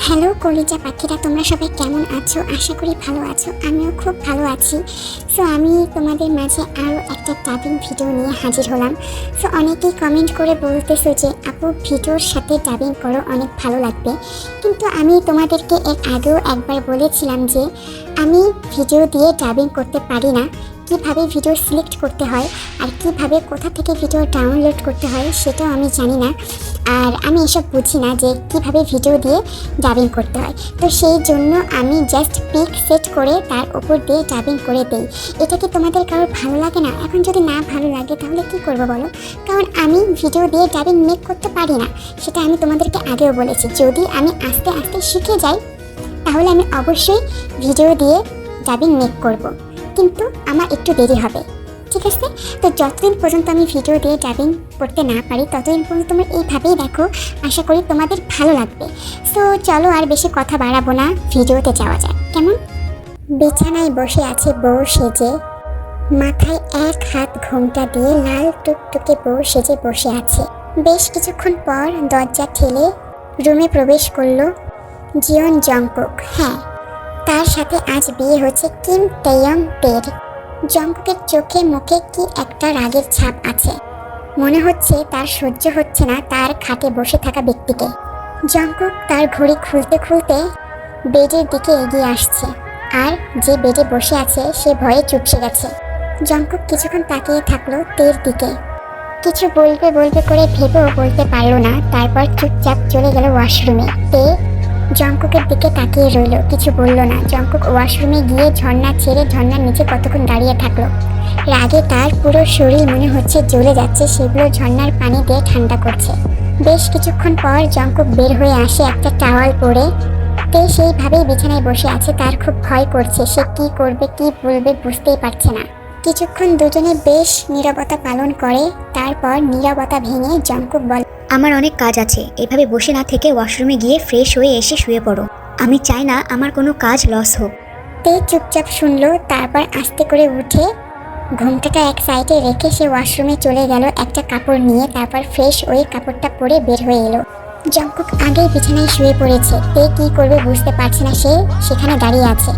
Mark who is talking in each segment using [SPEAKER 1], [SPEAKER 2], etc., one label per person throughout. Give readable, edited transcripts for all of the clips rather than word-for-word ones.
[SPEAKER 1] Hello কলিজা পাখিরা, তোমরা সবাই কেমন আছো? আশা করি ভালো আছো। আমিও খুব ভালো আছি। সো আমি তোমাদের মাঝে আরও একটা ডাবিং ভিডিও নিয়ে হাজির হলাম। সো অনেকেই কমেন্ট করে বলতেছো যে আপু ভিডিওর সাথে ডাবিং করো, অনেক ভালো লাগবে। কিন্তু আমি তোমাদেরকে এর আগেও একবার বলেছিলাম যে আমি ভিডিও দিয়ে ডাবিং করতে পারি না। কীভাবে ভিডিও সিলেক্ট করতে হয় আর কীভাবে কোথা থেকে ভিডিও ডাউনলোড করতে হয় সেটাও আমি জানি না। আর আমি এসব বুঝি না যে কীভাবে ভিডিও দিয়ে ডাবিং করতে হয়। তো সেই জন্য আমি জাস্ট পিক সেট করে তার উপর দিয়ে ডাবিং করে দিই। এটা কি তোমাদের কারোর ভালো লাগে না? এখন যদি না ভালো লাগে তাহলে কি করবো বলো? কারণ আমি ভিডিও দিয়ে ডাবিং মেক করতে পারি না, সেটা আমি তোমাদেরকে আগেও বলেছি। যদি আমি আস্তে আস্তে শিখে যাই তাহলে আমি অবশ্যই ভিডিও দিয়ে ডাবিং মেক করব, কিন্তু আমার একটু দেরি হবে। ঠিক আছে? তো যতদিন পর্যন্ত আমি ভিডিও দিয়ে ডাবিং করতে না পারি ততদিন পর্যন্ত তোমরা এইভাবেই দেখো। আশা করি তোমাদের ভালো লাগবে। সো চলো আর বেশি কথা বাড়াবো না, ভিডিওতে যাওয়া যায়। কেমন? বিছানায় বসে আছে বউ সেজে, মাথায় এক হাত ঘোমটা দিয়ে লাল টুকটুকে বউ সেজে বসে আছে। বেশ কিছুক্ষণ পর দরজা ঠেলে রুমে প্রবেশ করলো জিয়ন জংকুক। হ্যাঁ, তার সাথে আজ বিয়ে হচ্ছে কিম তেয়ং টের। জংকুকের চোখে মুখে কি একটা রাগের ছাপ আছে। মনে হচ্ছে তার সহ্য হচ্ছে না তার খাটে বসে থাকা ব্যক্তিকে। জংকুক তার ঘড়ি খুলতে খুলতে বেডের দিকে এগিয়ে আসছে, আর যে বেডে বসে আছে সে ভয়ে চুপসে গেছে। জংকুক কিছুক্ষণ তাকিয়ে থাকলো তের দিকে। কিছু বলবে বলবে করে ভেবেও বলতে পারলো না। তারপর চুপচাপ চলে গেল ওয়াশরুমে। তে জংকুকের দিকে তাকিয়ে রইল, কিছু বলল না। জংকুক ওয়াশরুমে গিয়ে ঝর্ণা ছেড়ে ঝর্ণার নিচে কতক্ষণ দাঁড়িয়ে থাকলো। রাগে তার পুরো শরীর মনে হচ্ছে জ্বলে যাচ্ছে, সেগুলো ঝর্ণার পানি দিয়ে ঠান্ডা করছে। বেশ কিছুক্ষণ পর জংকুক বের হয়ে আসে একটা টাওয়াল পরে। তে সেইভাবেই বিছানায় বসে আছে। তার খুব ভয় করছে, সে কি করবে কি বলবে বুঝতেই পারছে না। কিছুক্ষণ দুজনে বেশ নীরবতা পালন করে। তারপর নীরবতা ভেঙে জংকুক বলে,
[SPEAKER 2] আমার অনেক কাজ আছে, এভাবে বসে না থেকে ওয়াশরুমে গিয়ে ফ্রেশ হয়ে এসে শুয়ে পড়ো। আমি চাই না আমার কোনো কাজ লস হোক।
[SPEAKER 1] তে চুপচাপ শুনলো। তারপর আস্তে করে উঠে ঘোমটাটা এক সাইডে রেখে সে ওয়াশরুমে চলে গেল একটা কাপড় নিয়ে। তারপর ফ্রেশ হয়ে কাপড়টা পরে বের হয়ে এলো। জংকুক আগেই বিছানায় শুয়ে পড়েছে। তে কি করবে বুঝতে পারছে না, সে সেখানে দাঁড়িয়ে আছে।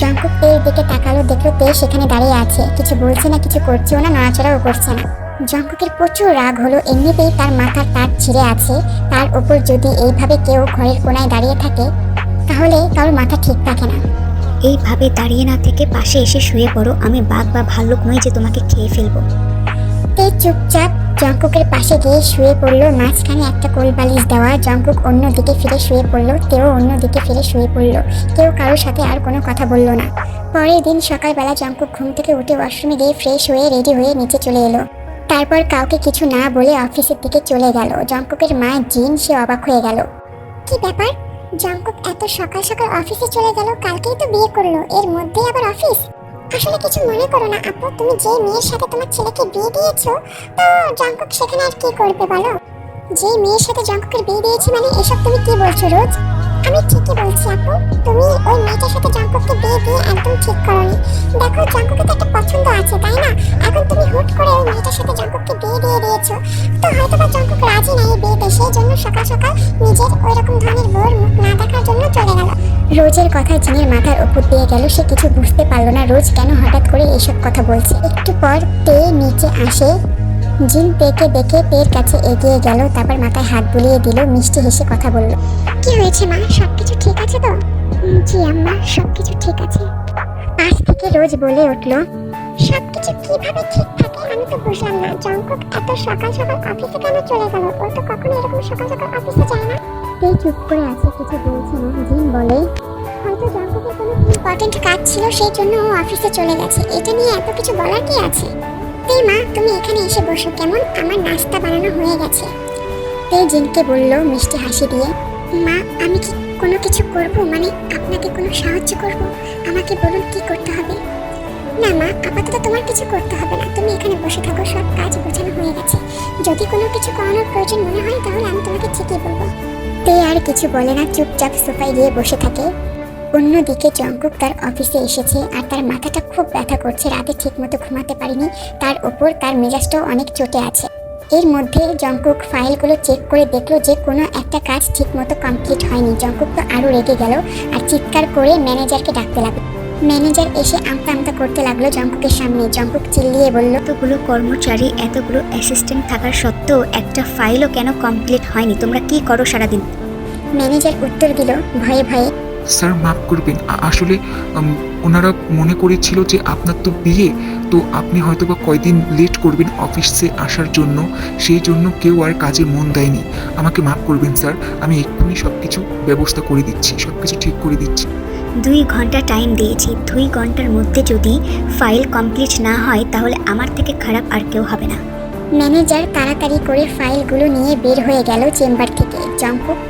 [SPEAKER 1] জংকুক তের দিকে তাকালো, দেখলো তে সেখানে দাঁড়িয়ে আছে, কিছু বলছে না, কিছু করছেও না, নড়াচড়াও করছে না। জংকুকের প্রচুর রাগ হলো। এমনিতেই তার মাথার তার ছিঁড়ে আছে, তার ওপর যদি এইভাবে কেউ ঘরের কোনায় দাঁড়িয়ে থাকে তাহলে কারোর মাথা ঠিক থাকে না।
[SPEAKER 2] এইভাবে দাঁড়িয়ে না থেকে পাশে এসে শুয়ে পড়ো, আমি বাঘ বা ভাল্লুক নই যে তোমাকে খেয়ে ফেলবো।
[SPEAKER 1] তে চুপচাপ জংকুকের পাশে গিয়ে শুয়ে পড়লো। মাঝখানে একটা কোল বালিশ দেওয়া। জংকুক অন্য দিকে ফিরে শুয়ে পড়লো, তেও অন্য দিকে ফিরে শুয়ে পড়লো। কেউ কারোর সাথে আর কোনো কথা বললো না। পরের দিন সকালবেলা জংকুক ঘুম থেকে উঠে ওয়াশরুমে গিয়ে ফ্রেশ হয়ে রেডি হয়ে নিচে চলে এলো। তারপর কাউকে কিছু না বলে অফিসের দিকে চলে গেল। জংকুকের মা জিন, সে অবাক হয়ে গেল। কি ব্যাপার, জংকুক এত সকাল সকাল অফিসে চলে গেল? কালকেই তো বিয়ে করলো, এর মধ্যেই আবার অফিস? আসলে কিছু মনে করো না আপু, তুমি যে মেয়ের সাথে তোমার ছেলেকে বিয়ে দিয়েছো, তো জংকুক সেখানে আর কি করবে বলো? যে মেয়ের সাথে জংকুকের বিয়ে দিয়েছে মানে এসব তুমি কি বলছো রোজ? আমি ঠিকই বলছি আপু, তুমি ওই মেয়েটার সাথে জংকুককে বিয়ে দিয়ে একদম ঠিক করোনি। দেখো জংকুকের তো একটা পছন্দ আছে, তাই না? এখন তুমি হুট করে ওই মেয়েটার সাথে জংকুককে বিয়ে দিয়ে দিয়েছো, তো হয়তো বা জংকুক রাজি নাই বিয়েতে, সেই জন্য সকাল সকাল নিজের ওই রকম ধরনের বউর মুখ না দেখার জন্য চলে গেল। রোজের কথায় জিনের মাথার উপর দিয়ে গেল। সে কিছু বুঝতে পারলো না রোজ কেন হঠাৎ করে এইসব কথা বলছে। একটু পর তে নিচে আসে। জিন তেকে দেখে তের কাছে এগিয়ে গেল, তারপর মাথায় হাত বুলিয়ে দিল, মিষ্টি হেসে কথা বলল। কি হয়েছে মা, সবকিছু ঠিক আছে তো? জি আম্মা, সবকিছু ঠিক আছে। পাশ থেকে রোজ বলে উঠল, সবকিছু কিভাবে ঠিক থাকে আমি তো বুঝলাম না। জংকুক এত সকাল সকাল অফিসে কেন চলে গেল? ও তো কখনো এরকম সকাল সকাল অফিসে যায় না। তে চুপ করে আছে, কিছু বলছে না। জিন বলে, হয়তো জংকুকের কোনো ইম্পর্টেন্ট কাজ ছিল, সেই জন্য ও অফিসে চলে গেছে। এটা নিয়ে এত কিছু বলার কি আছে? তে মা, তুমি এখানে এসে বসো কেমন, আমার নাস্তা বানানো হয়ে গেছে। তে জিনকে বলল মিষ্টি হাসি দিয়ে, মা আমি কি কোনো কিছু করব, মানে আপনাকে কোনো সাহায্য করব? আমাকে বলুন কি করতে হবে। না মা, আপাতত তোমার কিছু করতে হবে না, তুমি এখানে বসে থাকো, সব কাজ বোঝানো হয়ে গেছে। যদি কোনো কিছু করানোর প্রয়োজন মনে হয় তাহলে আমি তোমাকে ঠিকই বলবো। তে আর কিছু বলে না, চুপচাপ সোফায় গিয়ে বসে থাকে। অন্যদিকে জংকুক তার অফিসে এসেছে আর তার মাথাটা খুব ব্যথা করছে। রাতে ঠিক মতো ঘুমাতে পারেনি, তার ওপর তার মেজাজটাও অনেক চটে আছে। এর মধ্যে জঙ্কুক ফাইলগুলো চেক করে দেখলো যে কোনো একটা কাজ ঠিকমতো কমপ্লিট হয়নি। জঙ্কুক তো আরও রেগে গেল আর চিৎকার করে ম্যানেজারকে ডাকতে লাগলো। ম্যানেজার এসে আমতা আমতা করতে লাগলো জঙ্কুকের সামনে। জঙ্কুক চিল্লিয়ে বলল,
[SPEAKER 2] এতগুলো কর্মচারী, এতগুলো অ্যাসিস্ট্যান্ট থাকার সত্ত্বেও একটা ফাইলও কেন কমপ্লিট হয়নি? তোমরা কি করো সারাদিন?
[SPEAKER 1] ম্যানেজার উত্তর দিল ভয়ে ভয়ে,
[SPEAKER 3] স্যার মাফ করবেন, আসলে ওনারা মনে করেছিল যে আপনার তো বিয়ে, তো আপনি হয়তো বা কয়দিন লেট করবেন অফিসে আসার জন্য, সেই জন্য কেউ আর কাজে মন দেয়নি। আমাকে মাফ করবেন স্যার, আমি এক্ষুনি সব কিছু ব্যবস্থা করে দিচ্ছি, সব কিছু ঠিক করে দিচ্ছি।
[SPEAKER 2] 2 ঘন্টা টাইম দিয়েছি, 2 ঘন্টার মধ্যে যদি ফাইল কমপ্লিট না হয় তাহলে আমার থেকে খারাপ আর কেউ হবে না।
[SPEAKER 1] ম্যানেজার তাড়াতাড়ি করে ফাইলগুলো নিয়ে বের হয়ে গেল চেম্বার থেকে। জঙ্কুক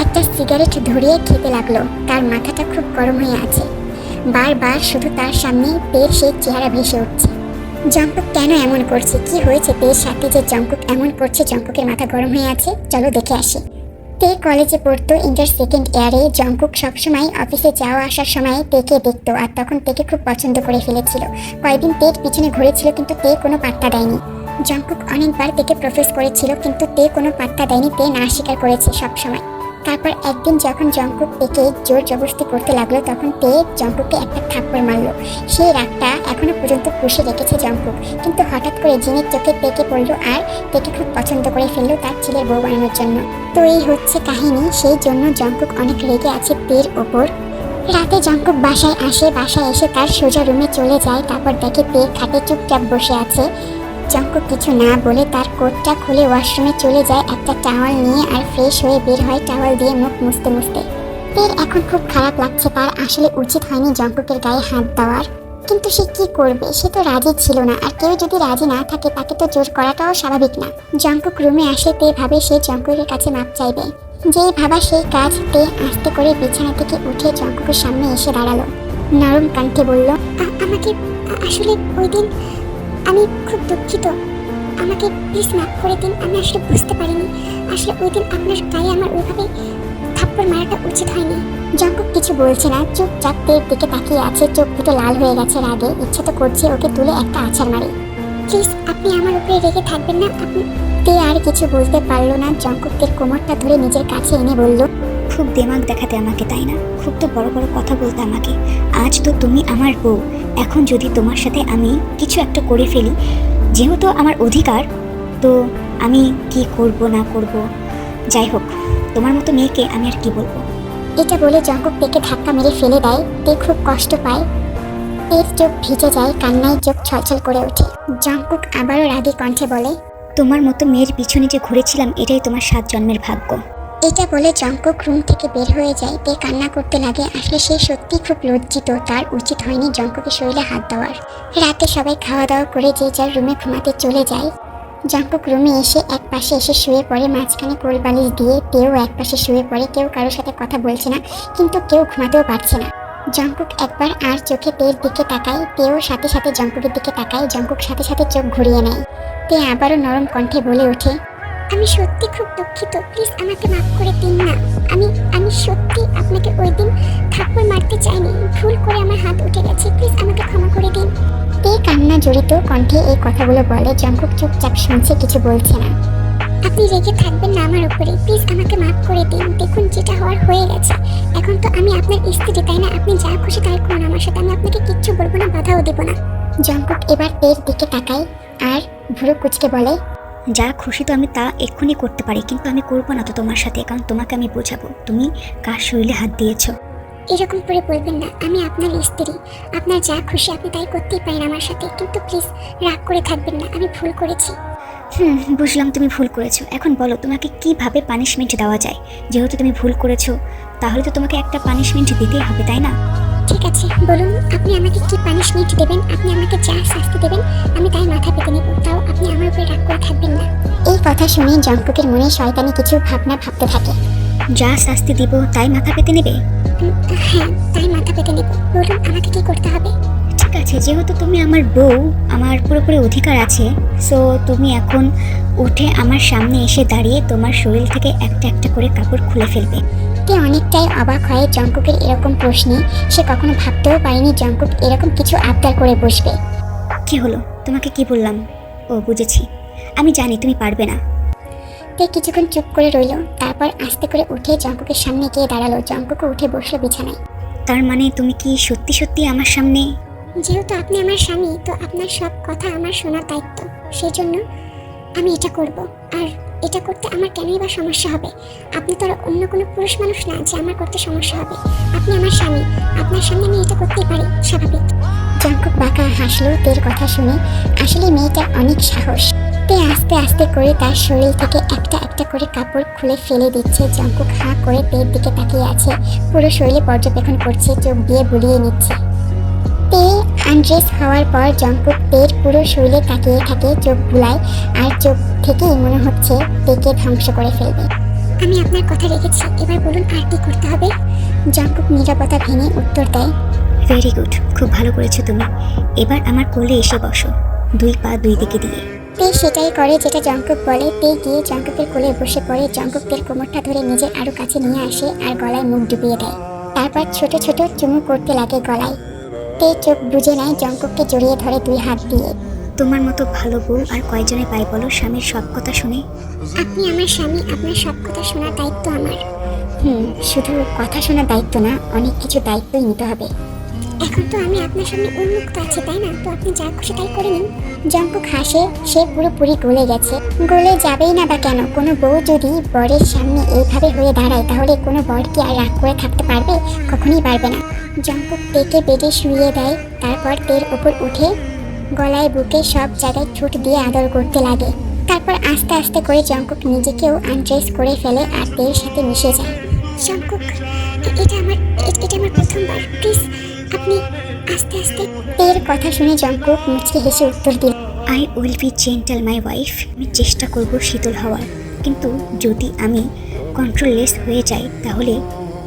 [SPEAKER 1] একটা সিগারেট ধরিয়ে খেতে লাগলো। তার মাথাটা খুব গরম হয়ে আছে। বারবার শুধু তার সামনে পের সেই চেহারা ভেসে উঠছে। জঙ্কুক কেন এমন করছে? কি হয়েছে পের সাথে যে জঙ্কুক এমন করছে? জঙ্কুকের মাথা গরম হয়ে আছে, চলো দেখে আসি। তে কলেজে পড়তো, ইন্টার সেকেন্ড ইয়ারে। জঙ্কুক সবসময় অফিসে যাওয়া আসার সময় তেকে দেখতো আর তখন তেকে খুব পছন্দ করে ফেলেছিল। কয়েকদিন তের পিছনে ঘুরেছিল কিন্তু তে কোনো পাত্তা দেয়নি। জঙ্কুক অনেকবার তেকে প্রপোজ করেছিল কিন্তু তে কোনো পাত্তা দেয়নি। তে না স্বীকার করেছে সবসময়। তারপর একদিন যখন জঙ্কুক তেকে জোর জবরদস্তি করতে লাগলো তখন তে জঙ্কুককে একটা থাপ্পড় মারলো। সেই রাগটা এখনো পর্যন্ত পুষে রেখেছে জঙ্কুক। কিন্তু হঠাৎ করে জিনের চোখে তেকে পড়লো আর তেকে খুব পছন্দ করে ফেললো তার ছেলের বউ বানানোর জন্য। তো এই হচ্ছে কাহিনী। সেই জন্য জঙ্কুক অনেক রেগে আছে তের ওপর। রাতে জঙ্কুক বাসায় আসে। বাসায় এসে তার সোজা রুমে চলে যায়। তারপর দেখে তে খাটে চুপচাপ বসে আছে। জঙ্কুক কিছু না বলে তার কোটটা খুলে ওয়াশরুমে চলে যায় একটা টাওয়াল নিয়ে আর ফ্রেশ হয়ে বের হয় টাওয়াল দিয়ে মুখ মুছতে মুছতে। তের এখন খুব খারাপ লাগছে। তার আসলে উচিত হয়নি জঙ্কুকের গায়ে হাত দেওয়ার, কিন্তু সে কি করবে? সে তো রাজি ছিল না, আর কেউ যদি রাজি না থাকে তাকে তো জোর করাটাও স্বাভাবিক না। জঙ্কুক রুমে আসে। তে ভাবে সে জঙ্কুকের কাছে মাপ চাইবে। যেই ভাবা সেই কাজ। তে আস্তে করে বিছানা থেকে উঠে জঙ্কুকের সামনে এসে দাঁড়ালো। নরম কণ্ঠে বলল, আমাকে আসলে ওই দিন আমি খুব দুঃখিত, আমাকে প্লিজ মাফ করে দিন। আমি আসলে বুঝতে পারিনি, আসলে ওই দিন আপনার গায়ে আমার ওইভাবে থাপ্পড় মারাটা উচিত হয়নি। জঙ্কুক কিছু বলছে না, চুপচাপ তের দিকে তাকিয়ে আছে। চোখ দুটো লাল হয়ে গেছে রাগে। ইচ্ছে তো করছে ওকে তুলে একটা আছাড় মারে। প্লিজ আপনি আমার উপরে রেগে থাকবেন না। আপনি তে আর কিছু বলতে পারলো না। জঙ্কুক তের কোমরটা ধরে নিজের কাছে এনে বলল,
[SPEAKER 2] খুব দেমাগ দেখাতে আমাকে, তাই না? খুব তো বড় বড় কথা বলতে আমাকে। আজ তো তুমি আমার বউ। এখন যদি তোমার সাথে আমি কিছু একটা করে ফেলি, যেহেতু আমার অধিকার, তো আমি কি করব না করব, যাই হোক, তোমার মতো মেয়েকে আমি আর কি বলবো।
[SPEAKER 1] এটা বলে জঙ্কুক তেকে ধাক্কা মেরে ফেলে দেয়। তে খুব কষ্ট পায়। তের চোখ ভিজে যায়, কান্নায় চোখ ছলছল করে ওঠে। জঙ্কুক আবারও রাগী কণ্ঠে বলে,
[SPEAKER 2] তোমার মতো মেয়ের পিছনে যে ঘুরেছিলাম এটাই তোমার 7 জন্মের ভাগ্য।
[SPEAKER 1] এটা বলে জঙ্কুক রুম থেকে বের হয়ে যায়। তে কান্না করতে লাগে। আসলে সে সত্যি খুব লজ্জিত। তার উচিত হয়নি জঙ্কুকের শরীরে হাত দেওয়ার। রাতে সবাই খাওয়া দাওয়া করে যে যার রুমে ঘুমাতে চলে যায়। জঙ্কুক রুমে এসে এক পাশে এসে শুয়ে পড়ে, মাঝখানে কোল বালিশ দিয়ে। তেও এক পাশে শুয়ে পড়ে। কেউ কারোর সাথে কথা বলছে না, কিন্তু কেউ ঘুমাতেও পারছে না। জঙ্কুক একবার আর চোখে তের দিকে তাকায়। তেও সাথে সাথে জঙ্কুকের দিকে তাকায়। জঙ্কুক সাথে সাথে চোখ ঘুরিয়ে নেয়। তে আবারও নরম কণ্ঠে বলে ওঠে, আমি সত্যি খুব দুঃখিত, প্লিজ আমাকে মাফ করে দিন না। আমি সত্যি আপনাকে ওই দিন থাপ্পড় মারতে চাইনি, ভুল করে আমার হাত উঠে গেছে, প্লিজ আমাকে ক্ষমা করে দিন। তে কান্না জড়িত কণ্ঠে এই কথাগুলো বলে। জঙ্কুক চুপচাপ শুনছে, কিছু বলছে না। আপনি রেগে থাকবেন না আমার উপরে, প্লিজ আমাকে মাফ করে দিন। দেখুন যেটা হওয়ার হয়ে গেছে। এখন তো আমি আপনার স্ত্রী, তাই না? আপনি যা খুশি তাই করুন আমার সাথে, আমি আপনাকে কিচ্ছু বলবো না, বাধাও দেবো না। জঙ্কুক এবার তের দিকে তাকায় আর ভুরু কুচকে বলে,
[SPEAKER 2] যা খুশি তো আমি তা এক্ষুনি করতে পারি, কিন্তু আমি করবো না তো তোমার সাথে, কারণ তোমাকে আমি বোঝাবো তুমি কার শরীরে হাত দিয়েছো।
[SPEAKER 1] এরকম করে বলবেন না, আমি আপনার স্ত্রী। আপনার যা খুশি আপনি তাই করতেই পারেন আমার সাথে, কিন্তু প্লিজ রাগ করে থাকবেন না, আমি ভুল করেছি।
[SPEAKER 2] বুঝলাম তুমি ভুল করেছো। এখন বলো তোমাকে কিভাবে পানিশমেন্ট দেওয়া যায়? যেহেতু তুমি ভুল করেছো তাহলে তো তোমাকে একটা পানিশমেন্ট দিতেই হবে, তাই না?
[SPEAKER 1] ঠিক আছে, বলুন আপনি আমাকে কি পানিশমেন্ট দেবেন? আপনি আমাকে যা শাস্তি দেবেন আমি তাই মাথা পেতে নেব, তাও আপনি আমার উপরে রাগ করে থাকবেন না। এই কথা শুনে জঙ্কুকের মনে শয়তানি কিছু ভাবনা ভাবতে থাকে।
[SPEAKER 2] যা শাস্তি দিব তাই মাথা পেতে নেবে?
[SPEAKER 1] হ্যাঁ, তাই মাথা পেতে নেব। বলুন আমাকে কি করতে হবে?
[SPEAKER 2] ঠিক আছে, যেহেতু তুমি আমার বউ, আমার পুরোপুরি অধিকার আছে, সো তুমি এখন উঠে আমার সামনে এসে দাঁড়িয়ে তোমার শরীর থেকে একটা একটা করে কাপড় খুলে ফেলবে।
[SPEAKER 1] তে অনেকটাই অবাক হয় জঙ্কুকের এরকম প্রশ্নে। সে কখনো ভাবতেও পারেনি জঙ্কুক এরকম কিছু আবদার করে বসবে।
[SPEAKER 2] কি হলো? তোমাকে কি বললাম? ও বুঝেছি, আমি জানি তুমি পারবে না।
[SPEAKER 1] তে কিছুক্ষণ চুপ করে রইল, তারপর আস্তে করে উঠে জঙ্কুকের সামনে গিয়ে দাঁড়ালো। জঙ্কুকও উঠে বসলো বিছানায়।
[SPEAKER 2] তার মানে তুমি কি সত্যি সত্যি আমার সামনে?
[SPEAKER 1] যেহেতু আপনি আমার স্বামী, তো আপনার সব কথা আমার শোনার দায়িত্ব, সেই জন্য আমি এটা করব। আর এটা করতে আমার কেনই বা সমস্যা হবে? আপনি তো আর অন্য কোনো পুরুষ মানুষ না যে আমার করতে সমস্যা হবে। আপনি আমার স্বামী, আপনার সামনে আমি এটা করতেই পারি, স্বাভাবিক। জঙ্কুক বাঁকা হাসলো তের কথা শুনে। আসলে মেয়েটা অনেক সাহস। তে আস্তে আস্তে করে তার শরীর থেকে একটা একটা করে কাপড় খুলে ফেলে দিচ্ছে। জঙ্কুক হাঁ করে তের দিকে তাকিয়ে আছে, পুরো শরীরে পর্যবেক্ষণ করছে, চোখ দিয়ে বুলিয়ে নিচ্ছে। তে আনড্রেস হওয়ার পর জঙ্কুক তের পুরো শরীরে তাকিয়ে থাকে, চোখ বুলায়, আর চোখ থেকেই মনে হচ্ছে তেকে ধ্বংস করে ফেলবে। আমি আপনার কথা রেখেছি, এবার বলুন আর কি করতে হবে? জঙ্কুক নীরবতা ভেঙে উত্তর দেয়,
[SPEAKER 2] ভেরি গুড, খুব ভালো করেছো তুমি। এবার আমার কোলে এসে বসো, 2 পা 2 দিকে দিয়ে।
[SPEAKER 1] তে সেটাই করে যেটা জঙ্কুক বলে। তে গিয়ে জঙ্কুকের কোলে বসে পড়ে। জঙ্কুক তের কোমরটা ধরে নিজের আরো কাছে নিয়ে আসে আর গলায় মুখ ডুবিয়ে দেয়। তারপর ছোট ছোট চুমু করতে লাগে গলায়। তে চোখ বুজে নেয়, জঙ্কুককে জড়িয়ে ধরে 2 হাত দিয়ে।
[SPEAKER 2] তোমার মতো ভালো বউ আর কয়জনে পাই বলো স্বামীর সব কথা শুনে?
[SPEAKER 1] আপনি আমার স্বামী, আপনার সব কথা শোনার দায়িত্ব আমার। শুধু কথা শোনার দায়িত্ব না, অনেক কিছু দায়িত্বই নিতে হবে। এখন তো আমি আপনার সামনে উন্মুক্ত আছি, তাই না? তো আপনি যা খুশি তাই করে নিন। জঙ্কুক হাসে, সে পুরোপুরি গলে গেছে। গলে যাবেই না বা কেন? কোনো বউ যদি বরের সামনে এইভাবে হয়ে দাঁড়ায়, তাহলে কোনো বর কি আর রাগ করে থাকতে পারবে? কখনোই পারবে না। জঙ্কুক তেকে বেডে শুইয়ে দেয়, তারপর তের ওপর উঠে গলায় বুকে সব জায়গায় ঠোঁট দিয়ে আদর করতে লাগে। তারপর আস্তে আস্তে করে জঙ্কুক নিজেকেও আনড্রেস করে ফেলে আর তের সাথে মিশে যায়। জঙ্কুক, এটা আমার প্রথমবার, প্লিজ আপনি আস্তে আস্তে। তের কথা শুনে জঙ্কুক মুচকে হেসে উত্তর দিল,
[SPEAKER 2] I will be gentle my wife. আমি চেষ্টা করব শীতল হওয়ার, কিন্তু যদি আমি কন্ট্রোললেস হয়ে যাই তাহলে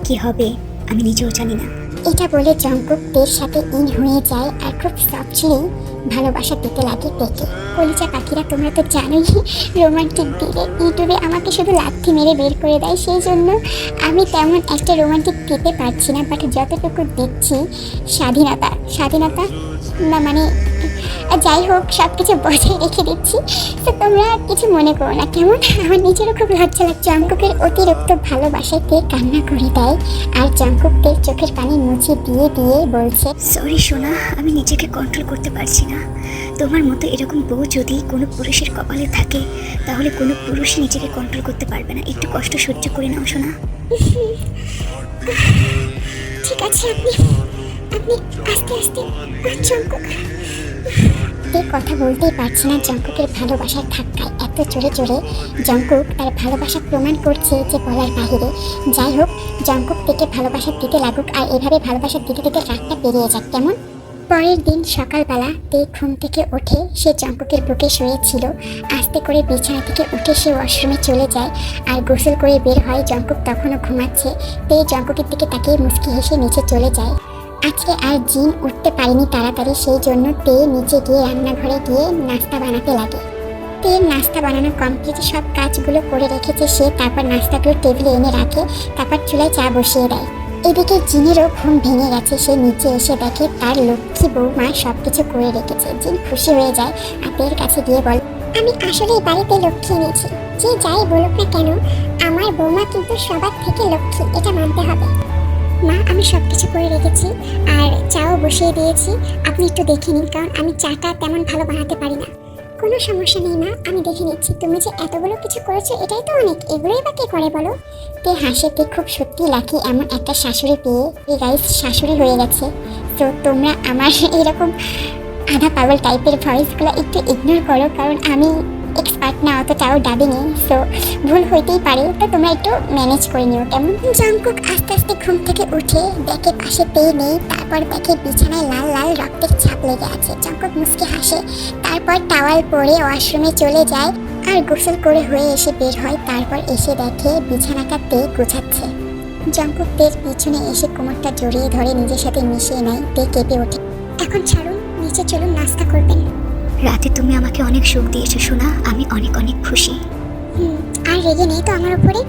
[SPEAKER 2] কি হবে আমি নিজেও জানি না।
[SPEAKER 1] এটা বলে জঙ্কুক তের সাথে ইন হয়ে যায় আর খুব সফটলি ভালোবাসা দিতে লাগে তেকে। কলিজা পাখিরা, তোমরা তো জানোই রোমান্টিক দিলে ইউটিউবে আমাকে শুধু লাথি মেরে বের করে দেয়, সেই জন্য আমি তেমন একটা রোমান্টিক দিতে পারছি না। বাট যতটুকু দিচ্ছি স্বাধীনতা না, মানে যাই হোক, সব কিছু বজায় রেখে দিচ্ছি। তো তোমরা কিছু মনে করো না, কেমন? আমার নিজেরও খুব লজ্জা লাগছে। জঙ্কুকের অতিরিক্ত ভালোবাসায় তে কান্না করে দেয়, আর জঙ্কুক তের চোখের পানি মুছে দিয়ে দিয়ে বলছে,
[SPEAKER 2] সরি সোনা, আমি নিজেকে কন্ট্রোল করতে পারছি না। তোমার মতো এরকম বউ যদি কোনো পুরুষের কপালে থাকে, তাহলে কোনো পুরুষই নিজেকে কন্ট্রোল করতে পারবে না। একটু কষ্ট সহ্য করে নাও সোনা।
[SPEAKER 1] ঠিক আছে, আপনি আস্তে আস্তে। জঙ্কুক এই কথা বলতেই পারছে না, জঙ্কুকের ভালোবাসার ধাক্কায় এত জোরে জোরে জঙ্কুক তার ভালোবাসা প্রমাণ করছে যে বলার বাহিরে। যাই হোক, জঙ্কুক থেকে ভালোবাসা দিতে লাগুক, আর এভাবে ভালোবাসা দিতে দিতে রাতটা পেরিয়ে যাক, কেমন? পরের দিন সকালবেলা তে ঘুম থেকে ওঠে। সে জঙ্কুকের বুকে শুয়েছিল। আস্তে করে বিছানা থেকে উঠে সে ওয়াশরুমে চলে যায় আর গোসল করে বের হয়। জঙ্কুক তখনও ঘুমাচ্ছে। তে জঙ্কুকের দিকে তাকিয়ে মুচকি হেসে নিচে চলে যায়। আজকে আর জিন উঠতে পারেনি তাড়াতাড়ি, সেই জন্য তে নিচে গিয়ে রান্নাঘরে গিয়ে নাস্তা বানাতে লাগে। তের নাস্তা বানানো কমপ্লিট, সব কাজগুলো করে রেখেছে সে। তারপর নাস্তাগুলো টেবিলে এনে রাখে, তারপর চুলায় চা বসিয়ে দেয়। এদিকে জিনেরও ঘুম ভেঙে গেছে। সে নিচে এসে দেখে তার লক্ষ্মী বৌমা সব কিছু করে রেখেছে। জিন খুশি হয়ে যায় আর তের কাছে গিয়ে বলে, আমি আসলে বাড়িতে লক্ষ্মী এনেছি। যে যাই বলুক না কেন, আমার বৌমা কিন্তু সবার থেকে লক্ষ্মী, এটা মানতে হবে। মা, আমি সব কিছু করে রেখেছি আর চাও বসিয়ে দিয়েছি, আপনি একটু দেখে নিন, কারণ আমি চাটা তেমন ভালো বানাতে পারি না। কোনো সমস্যা নেই মা, আমি দেখে নিচ্ছি। তুমি যে এতগুলো কিছু করেছো এটাই তো অনেক, এগুলোই বা কে করে বলো? তে হাসে। তে খুব সত্যি লাকি এমন একটা শাশুড়ি পেয়ে। এই গাইস শাশুড়ি হয়ে গেছে। তো তোমরা আমার এরকম আধা পাগল টাইপের ভয়েসগুলো একটু ইগনোর করো, কারণ আমি এক্সপার্ট না অতটাও ডাবিংয়ে, সো ভুল হইতেই পারে। তো তোমরা একটু ম্যানেজ করে নিও, কেমন? জঙ্কুক আস্তে আস্তে ঘুম থেকে উঠে দেখে পাশে তে নেই। তারপর দেখে বিছানায় লাল লাল রক্তের ছাপ লেগে আছে। জঙ্কুক মুচকে হাসে, তারপর টাওয়াল পরে ওয়াশরুমে চলে যায় আর গোসল করে হয়ে এসে বের হয়। তারপর এসে দেখে বিছানাটা তে গোছাচ্ছে। জঙ্কুক তের পিছনে এসে কোমরটা জড়িয়ে ধরে নিজের সাথে মিশিয়ে নেয়। তে কেঁপে ওঠে, এখন ছাড়ুন, নিচে চলুন, নাস্তা করবেন।
[SPEAKER 2] রাতে তুমি আমাকে অনেক সুখ দিয়েছো সোনা, আমি অনেক অনেক খুশি।
[SPEAKER 1] আর রেগে নেই তো আমার উপরে?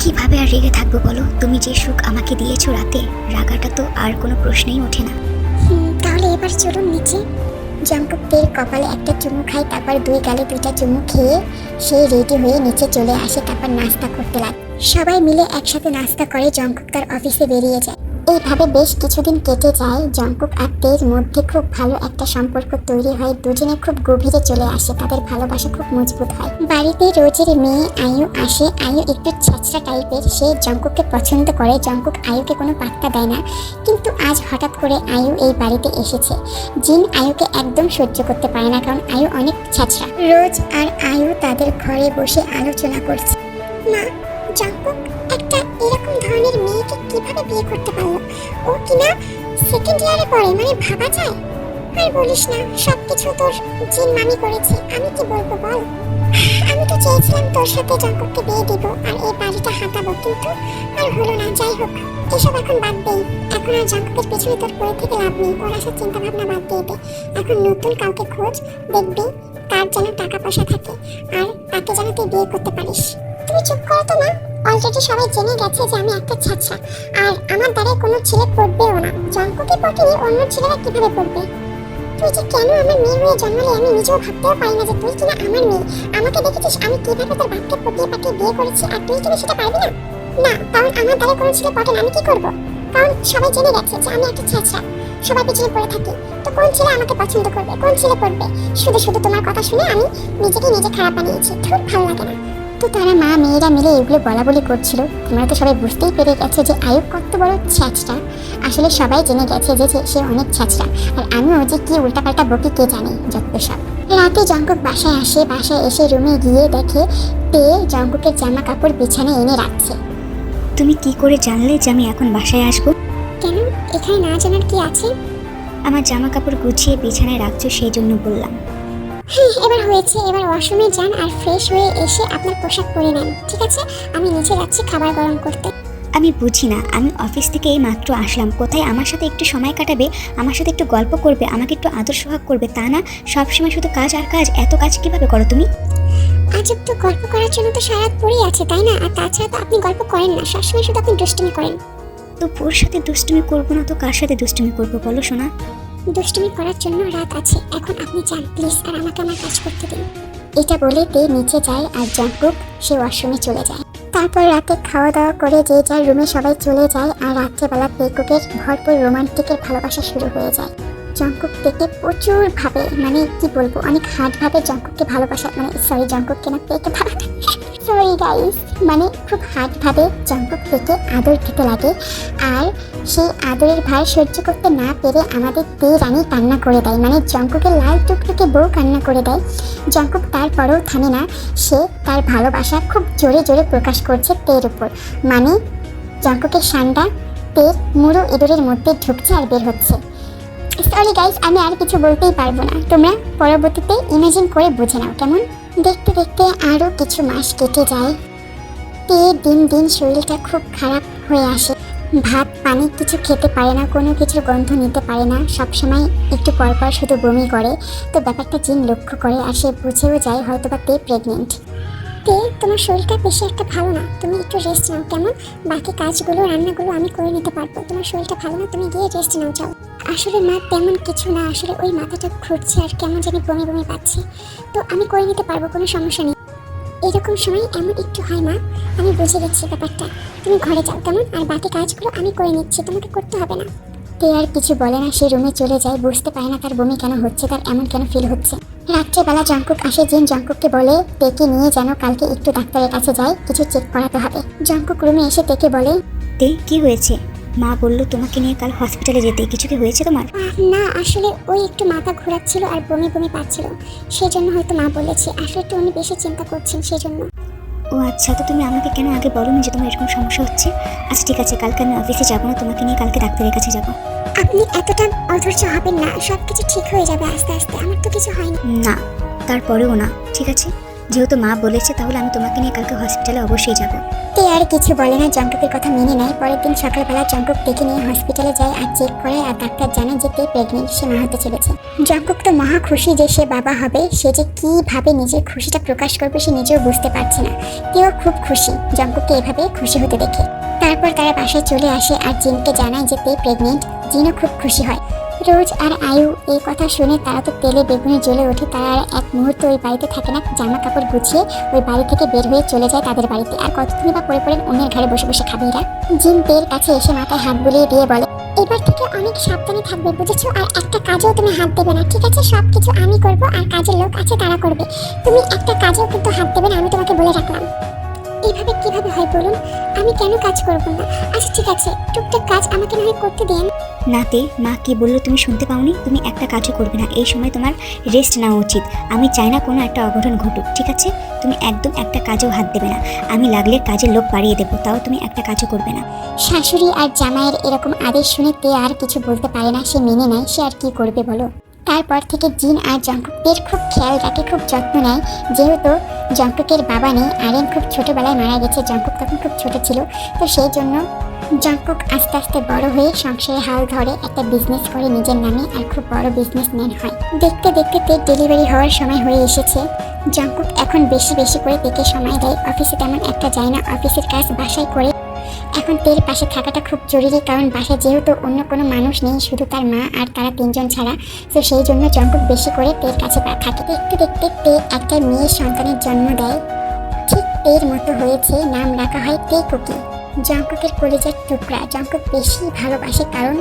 [SPEAKER 2] কিভাবে আর রেগে থাকবো বলো? তুমি যে সুখ আমাকে দিয়েছো রাতে, রাগাটা তো আর কোনো প্রশ্নই ওঠে না।
[SPEAKER 1] তাহলে এবার চলুন নিচে। জঙ্কুক তের কপালে একটা চুমু খায়, তারপর দুই গালে দুইটা চুমু খেয়ে সে রেডি হয়ে নিচে চলে আসে, তারপর নাস্তা করতে লাগে। সবাই মিলে একসাথে নাস্তা করে জঙ্কুক তার অফিসে বেরিয়ে যায়। এইভাবে বেশ কিছুদিন কেটে যায়। জঙ্কুক আর তের মধ্যে খুব ভালো একটা সম্পর্ক তৈরি হয়, দুজনে খুব গভীরে চলে আসে, তাদের ভালোবাসা খুব মজবুত হয়। বাড়িতে রোজের মেয়ে আয়ু আসে। আয়ু একটু ছ্যাঁচড়া টাইপের, সে জঙ্কুককে পছন্দ করে। জঙ্কুক আয়ুকে কোনো পাত্তা দেয় না, কিন্তু আজ হঠাৎ করে আয়ু এই বাড়িতে এসেছে। জিন আয়ুকে একদম সহ্য করতে পারে না, কারণ আয়ু অনেক ছ্যাঁচড়া। রোজ আর আয়ু তাদের ঘরে বসে আলোচনা করছে। মা, জঙ্কুক একটা এরকম ধরনের মেয়েকে কিভাবে বিয়ে করতে পারলো? ও কিনা সেকেন্ড ইয়ারে পড়ে, মানে ভাবা যায়? আর বলিস না, সবকিছু তোর জিন মামি করেছে। আমি কি বলবো বল? আমি তো চেয়েছিলাম তোর সাথে জঙ্কুককে বিয়ে দিব আর এই বাড়িটা হাতাবো, কিন্তু আর হলো না। যাই হোক, এসব এখন বাদ দেই। এখন আর জঙ্কুকের পিছনে তোর পড়ে থেকে লাভ নেই। ওর আসার চিন্তা ভাবনা বাদ দিয়ে দে। এখন নতুন কাউকে খোঁজ, দেখবি তার যেন টাকা পয়সা থাকে আর তাকে যেন তুই বিয়ে করতে পারিস। তুমি চুপ করো তো মা, অলরেডি সবাই জেনে গেছে যে আমি একটা ছ্যাঁচড়া, আর আমার দ্বারা কোনো ছেলে পড়বেও না। জঙ্কুকে পটিয়ে অন্য ছেলেরা কিভাবে পড়বে? তুই যে কেন আমার মেয়ে হয়ে জন্মালে আমি নিজেও ভাবতেও পারি না যে তুই কিনা আমার মেয়ে। আমাকে দেখেছিস আমি কিভাবে তোর বাপকে পটিয়ে পাটিয়ে বিয়ে করেছি, আর তুই কিনা সেটা পারবি না? না, কারণ আমার দ্বারা কোনো ছেলে পটে না। আমি কি করবো? কারণ সবাই জেনে গেছে যে আমি একটা ছ্যাঁচড়া, সবাই পিছনে পড়ে থাকি। তো কোন ছেলে আমাকে পছন্দ করবে, কোন ছেলে পড়বে? শুধু শুধু তোমার কথা শুনে আমি নিজেকে নিজে খারাপ বানিয়েছি। খুব ভালো লাগে না। তো তারা মা মেয়েরা মিলে এগুলো বলা করছিল। তোমরা তো সবাই বুঝতেই পেরে গেছো যে আয়ু কত বড় ছ্যাঁচড়া। আসলে সবাই জেনে গেছে যে সে অনেক ছ্যাঁচড়া, আর আমিও যে কি উল্টাপাল্টা বকি কে জানি যত সব। রাতে জঙ্কুক বাসায় আসে। বাসায় এসে রুমে গিয়ে দেখে তে জঙ্কুকের জামা কাপড় বিছানায় এনে রাখছে।
[SPEAKER 2] তুমি কি করে জানলে যে আমি এখন বাসায় আসবো?
[SPEAKER 1] কেন, এখানে না জানার কি আছে?
[SPEAKER 2] আমার জামা কাপড় গুছিয়ে বিছানায় রাখছো সেই জন্য বললাম।
[SPEAKER 1] হ্যাঁ, এবার হয়েছে। এবার ওয়াশরুমে যান আর ফ্রেশ হয়ে এসে আপনার পোশাক পরে নেন, ঠিক আছে? আমি নিচে যাচ্ছি খাবার গরম করতে।
[SPEAKER 2] আমি বুঝি না, আমি অফিস থেকে এই মাত্র আসলাম, কোথায় আমার সাথে একটু সময় কাটাবে, আমার সাথে একটু গল্প করবে, আমাকে একটু আদর সোহাগ করবে, তা না সবসময় শুধু কাজ আর কাজ। এত কাজ কিভাবে করো তুমি?
[SPEAKER 1] আজব তো, গল্প করার জন্য তো সারা রাত পড়েই আছে, তাই না? আর তাছাড়া তো আপনি গল্প করেন না, সবসময় শুধু আপনি দুষ্টুমি করেন।
[SPEAKER 2] তো ওর সাথে দুষ্টুমি করবো না তো কার সাথে দুষ্টুমি করবো বলো শোনা?
[SPEAKER 1] দুষ্টুমি করার জন্য রাত আছে, এখন আপনি যান প্লিজ, আর আমাকে আমার কাজ করতে দিন। এটা বলে তে নিচে যায় আর জঙ্কুক সে ওয়াশরুমে চলে যায়। তারপর রাতে খাওয়া দাওয়া করে যে যার রুমে সবাই চলে যায়, আর রাত্রেবেলা তেকুকের ভরপুর রোমান্টিকের ভালোবাসা শুরু হয়ে যায়। জঙ্কুক তেকে প্রচুর ভাবে, মানে কি বলবো, অনেক হার্ড ভাবে জঙ্কুককে ভালোবাসা, মানে সরি জঙ্কুককে না, তেকে সরি গাইস, মানে খুব হার্ড ভাবে জঙ্কুক থেকে আদর খেতে লাগে। আর সেই আদরের ভার সহ্য করতে না পেরে আমাদের তে রানী কান্না করে দেয়, মানে জঙ্কুকের লাল টুকটুকে বউ কান্না করে দেয়। জঙ্কুক তারপরেও থামে না, সে তার ভালোবাসা খুব জোরে জোরে প্রকাশ করছে তের উপর। মানে জঙ্কুকের সান্ডা তের মুড়ো ইঁদুরের মধ্যে ঢুকছে আর বের হচ্ছে। সরি গাইস, আমি আর কিছু বলতেই পারবো না, তোমরা পরবর্তীতে ইমাজিন করে বুঝে নাও কেমন। দেখতে দেখতে আরও কিছু মাস কেটে যায়। তে দিন দিন শরীরটা খুব খারাপ হয়ে আসে। ভাত পানি কিছু খেতে পারে না, কোনো কিছুর গন্ধ নিতে পারে না, সবসময় একটু পরপর শুধু বমি করে। তো ব্যাপারটা জিন লক্ষ্য করে আর সে বুঝেও যায় হয়তো বা তে প্রেগনেন্ট। তে, তোমার শরীরটা বেশি একটা ভালো না, তুমি একটু রেস্ট নাও কেমন? বাকি কাজগুলো রান্নাগুলো আমি করে নিতে পারবো। তোমার শরীরটা ভালো না, তুমি গিয়ে রেস্ট নাও, যাও। আসলে মা তেমন কিছু না, আসলে ওই মাথাটা ঘুরছে আর কেমন জানি বমি বমি পাচ্ছে, তো আমি করে নিতে পারবো, কোনো সমস্যা নেই। এরকম সময় এমন একটু হয় মা, আমি বুঝে গেছি ব্যাপারটা, তুমি ঘরে যাও কেমন, আর বাকি কাজগুলো আমি করে নিচ্ছি, তোমাকে করতে হবে না। তে আর কিছু বলে না, সে রুমে চলে যায়। বুঝতে পারে না তার বমি কেন হচ্ছে, তার এমন কেন ফিল হচ্ছে। রাত্রেবেলা জঙ্কুক আসে। জিন জঙ্কুককে বলে তেকে নিয়ে যেন কালকে একটু ডাক্তারের কাছে যায়, কিছু চেক করাতে হবে। জঙ্কুক রুমে এসে তেকে বলে,
[SPEAKER 2] তে কি হয়েছে? মা বললো তোমাকে নিয়ে কাল হসপিটালে যেতে, কিছু কি হয়েছে তোমার?
[SPEAKER 1] না আসলে ওই একটু মাথা ঘোরাচ্ছিল আর বমি বমি পাচ্ছিল, সেজন্য হয়তো মা বলেছে। আসলে একটু উনি বেশি চিন্তা করছেন সেজন্য।
[SPEAKER 2] ও আচ্ছা, তো তুমি আমাকে কেন আগে বলোনি যে তোমার এরকম সমস্যা হচ্ছে? আচ্ছা ঠিক আছে, কালকে আমি অফিসে যাবো না, তোমাকে নিয়ে কালকে ডাক্তারের কাছে যাবো।
[SPEAKER 1] আপনি এতটা অধৈর্য হবেন না, সব কিছু ঠিক হয়ে যাবে আস্তে আস্তে, আমার তো কিছু হয়নি।
[SPEAKER 2] না তারপরেও না, ঠিক আছে, যেহেতু মা বলেছে তাহলে আমি তোমাকে নিয়ে কালকে হসপিটালে অবশ্যই যাবো।
[SPEAKER 1] তে আর কিছু বলে না, জঙ্কুকের কথা মেনে নেয়। পরের দিন সকালবেলা জঙ্কুক তেকে নিয়ে হসপিটালে যায় আর চেক করে, আর ডাক্তার জানায় যে তে প্রেগনেন্ট, সে মা হতে চলেছে। জঙ্কুক তো মহা খুশি যে সে বাবা হবে, সে যে কিভাবে নিজের খুশিটা প্রকাশ করবে সে নিজেও বুঝতে পারছে না। তেও খুব খুশি জঙ্কুককে এভাবে খুশি হতে দেখে। তারপর তারা বাসায় চলে আসে আর জিনকে জানায় যে তে প্রেগনেন্ট। জিনও খুব খুশি হয়। রোজ আর আয়ু এই কথা শুনে তারা তো তেলে বেগুনে জ্বলে ওঠে। তারা আর এক মুহূর্ত ওই বাড়িতে থাকে না, জামা কাপড় গুছিয়ে ওই বাড়ি থেকে বের হয়ে চলে যায় তাদের বাড়িতে। আর কতদিনই বা পড়ে পড়ে অন্যের ঘরে বসে বসে খাবে এরা। জিন তের কাছে এসে মাথায় হাত বুলিয়ে দিয়ে বলে, এবার থেকে অনেক সাবধানে থাকবে, বুঝেছো? আর একটা কাজেও তুমি হাত দেবে না, ঠিক আছে? সবকিছু আমি করব, আর কাজের লোক আছে তারা করবে। তুমি একটা কাজেও কিন্তু হাত দেবে না, আমি তোমাকে বলে রাখলাম। এইভাবে কিভাবে হয় বলুন? আমি কেন কাজ করব না? আচ্ছা ঠিক আছে, টুকটাক কাজ আমাকে না হয় করতে দেন।
[SPEAKER 2] নাতে মা কি বললো তুমি শুনতে পাওনি? তুমি একটা কাজও করবে না, এই সময় তোমার রেস্ট নেওয়া উচিত। আমি চাই না কোনো একটা অঘটন ঘটুক, ঠিক আছে? তুমি একদম একটা কাজেও হাত দেবে না। আমি লাগলে কাজের লোক বাড়িয়ে দেবো, তাও তুমি একটা কাজও করবে না।
[SPEAKER 1] শাশুড়ি আর জামাইয়ের এরকম আদেশ শুনে তে আর কিছু বলতে পারে না, সে মেনে নেয়। সে আর কি করবে বলো? তারপর থেকে জিন আর জঙ্কুকের খুব খেয়াল রাখে, খুব যত্ন নেয়। যেহেতু জঙ্কুকের বাবা নেই, আরেন খুব ছোটবেলায় মারা গেছে, জঙ্কুক তখন খুব ছোট ছিল, তো সেই জন্য জঙ্কুক আস্তে আস্তে বড় হয়ে সংসারে হাল ধরে, একটা বিজনেস করে নিজের নামে, আর খুব বড় বিজনেসম্যান হয়। দেখতে দেখতে তের ডেলিভারি হওয়ার সময় হয়ে এসেছে। জঙ্কুক এখন বেশি বেশি করে তেকে সময় দেয়। অফিসে তেমন একটা যায় না, অফিসের কাজ বাসায় করে। এখন তের পাশে থাকাটা খুব জরুরি, কারণ বাসায় যেহেতু অন্য কোনো মানুষ নেই, শুধু তার মা আর তারা তিনজন ছাড়া, তো সেই জন্য জঙ্কুক বেশি করে তের কাছে থাকে। দেখতে দেখতে তে একটা মেয়ের সন্তানের জন্ম দেয়, ঠিক তের মতো হয়েছে। নাম রাখা হয় তে কুকি। জঙ্কুকের কলেজের টুকরা। জঙ্কুক বেশি ভালোবাসে, কারণ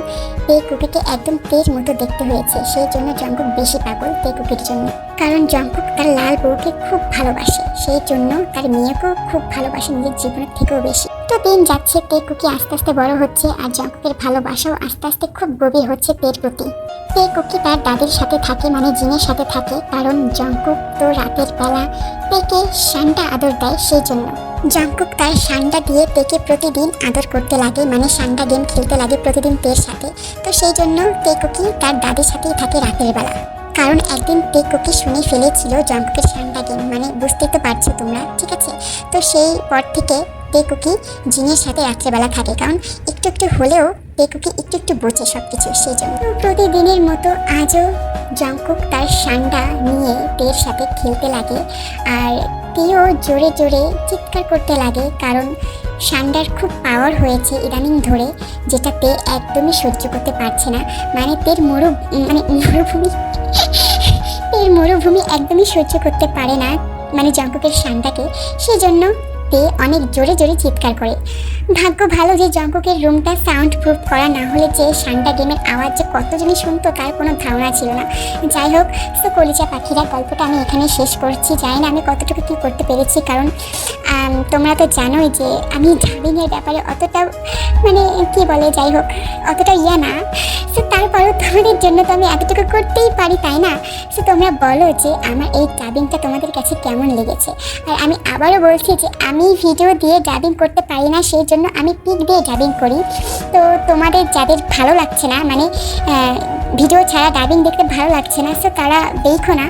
[SPEAKER 1] তে কুকিকে একদম তের মতো দেখতে হয়েছে। সেই জন্য জঙ্কুক বেশি পাগল তে কুকির জন্য, কারণ জঙ্কুক তার লাল বউকে খুব ভালোবাসে, সেই জন্য তার মেয়েকেও খুব ভালোবাসে, নিজের জীবনের থেকেও বেশি। তো দিন যাচ্ছে, তে কুকি আস্তে আস্তে বড় হচ্ছে, আর জঙ্কুকের ভালোবাসাও আস্তে আস্তে খুব গভীর হচ্ছে তের প্রতি। তে কুকি তার দাদির সাথে থাকে, মানে জিনের সাথে থাকে, কারণ জঙ্কুক তো রাতের বেলা তেকে শানটা আদর দেয়, সেই জন্য জঙ্কুক তার শানটা দিয়ে তেকে প্রতিদিন আদর করতে লাগে, মানে শানটা গেম খেলতে লাগে প্রতিদিন তের সাথে। তো সেই জন্য তে কুকি তার দাদির সাথেই থাকে রাতের বেলা, কারণ একদিন তে কুকি শুনে ফেলেছিল জঙ্কুকের শানটা গেম, মানে বুঝতে তো পারছো তোমরা, ঠিক আছে? তো সেই পর থেকে তে কুকি জিনের সাথে রাত্রেবেলা থাকে, কারণ একটু একটু হলেও তে কুকি একটু একটু বোঝে সব কিছু, সেই জন্য। প্রতিদিনের মতো আজও জঙ্কুক তার শানটা নিয়ে তের সাথে খেলতে লাগে, আর তেও জোরে জোরে চিৎকার করতে লাগে, কারণ শান্ডার খুব পাওয়ার হয়েছে ইদানিং ধরে, যেটা তে একদমই সহ্য করতে পারছে না। মানে তের মরুভূমি একদমই সহ্য করতে পারে না, মানে জঙ্কুকের শানটাকে, সেই জন্য তে অনেক জোরে জোরে চিৎকার করে। ভাগ্য ভালো যে জঙ্কুকের রুমটা সাউন্ড প্রুফ করা, না হলে যে শান্ডা গেমের আওয়াজ যে কতজনই শুনতো তার কোনো ধারণা ছিল না। যাই হোক, তো কলিজা পাখিরা, গল্পটা আমি এখানে শেষ করছি। জানি না আমি কতটুকু কী করতে পেরেছি, কারণ তোমরা তো জানোই যে আমি ডাবিংয়ের ব্যাপারে অতটা মানে কি বলে, যাই হোক অতটা না। সো তারপরেও তোমাদের জন্য তো আমি এতটুকু করতেই পারি, তাই না? সো তোমরা বলো যে আমার এই ডাবিংটা তোমাদের কাছে কেমন লেগেছে। আর আমি আবারও বলছি যে আমি ভিডিও দিয়ে ডাবিং করতে পারি না, সেই জন্য আমি পিক দিয়ে ডাবিং করি। তো তোমাদের যাদের ভালো লাগছে না, মানে ভিডিও ছাড়া ডাবিং দেখতে ভালো লাগছে না, সো তারা দেখো না।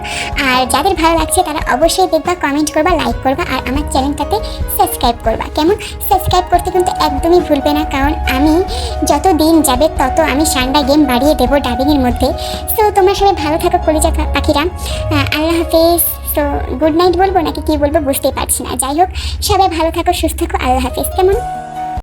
[SPEAKER 1] আর যাদের ভালো লাগছে তারা অবশ্যই দেখবা, কমেন্ট করবা, লাইক করবা, আর আমার চ্যানেলটাতে সাবস্ক্রাইব করবা। কেমন? সাবস্ক্রাইব করতে কিন্তু একদমই ভুলবে না, কারণ আমি যত দিন যাবে তত আমি শান্ডা গেম বাড়িয়ে দেবো ডাবিংয়ের মধ্যে। সো তোমরা সবাই ভালো থাকো কলিজা পাখিরা। আল্লাহ হাফেজ। তো গুড নাইট বলবো নাকি কি বলবো বুঝতেই পারছি না। যাই হোক, সবাই ভালো থাকো, সুস্থ থাকো, আল্লাহ হাফেজ। কেমন?